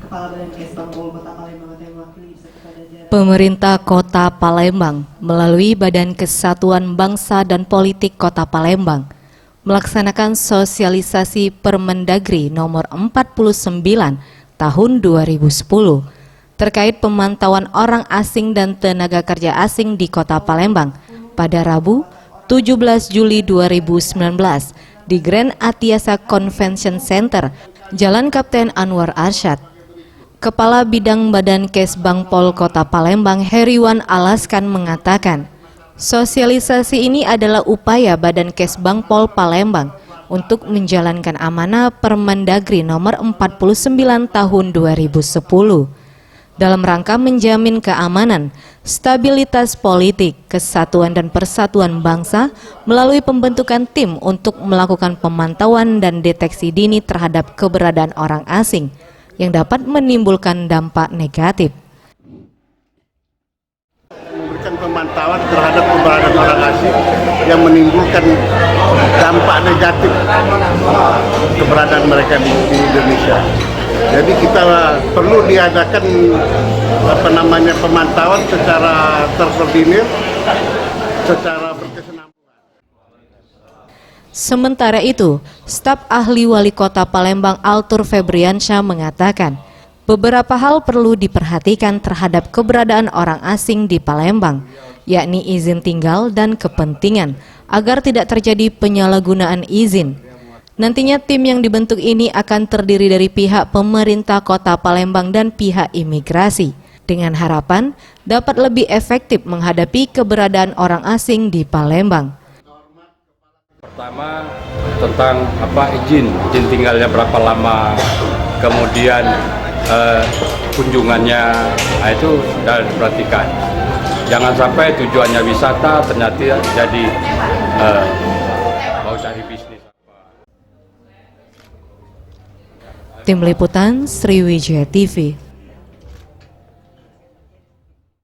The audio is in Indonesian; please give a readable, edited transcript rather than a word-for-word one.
Kepala Badan Kesbang Kota Palembang atau yang mewakili kepada jajaran Pemerintah Kota Palembang melalui Badan Kesatuan Bangsa dan Politik Kota Palembang melaksanakan sosialisasi Permendagri nomor 49 tahun 2010 terkait pemantauan orang asing dan tenaga kerja asing di Kota Palembang pada Rabu 17 Juli 2019 di Grand Atiasa Convention Center, Jalan Kapten Anwar Arsyad. Kepala Bidang Badan Kesbang Pol Kota Palembang Heriwan Alaskan mengatakan, sosialisasi ini adalah upaya Badan Kesbang Pol Palembang untuk menjalankan amanah Permendagri nomor 49 tahun 2010 dalam rangka menjamin keamanan, stabilitas politik, kesatuan dan persatuan bangsa melalui pembentukan tim untuk melakukan pemantauan dan deteksi dini terhadap keberadaan orang asing yang dapat menimbulkan dampak negatif. Memberikan pemantauan terhadap keberadaan orang asing yang menimbulkan dampak negatif keberadaan mereka di Indonesia. Jadi kita perlu diadakan pemantauan secara terkoordinir, secara berkesinambungan. Sementara itu, staf ahli Wali Kota Palembang Altur Febriansyah mengatakan, beberapa hal perlu diperhatikan terhadap keberadaan orang asing di Palembang, yakni izin tinggal dan kepentingan, agar tidak terjadi penyalahgunaan izin. Nantinya tim yang dibentuk ini akan terdiri dari pihak pemerintah Kota Palembang dan pihak imigrasi, dengan harapan dapat lebih efektif menghadapi keberadaan orang asing di Palembang. Pertama tentang izin tinggalnya berapa lama, kemudian kunjungannya, itu sudah diperhatikan. Jangan sampai tujuannya wisata ternyata jadi mau cari bisnis. Tim Liputan Sriwijaya TV.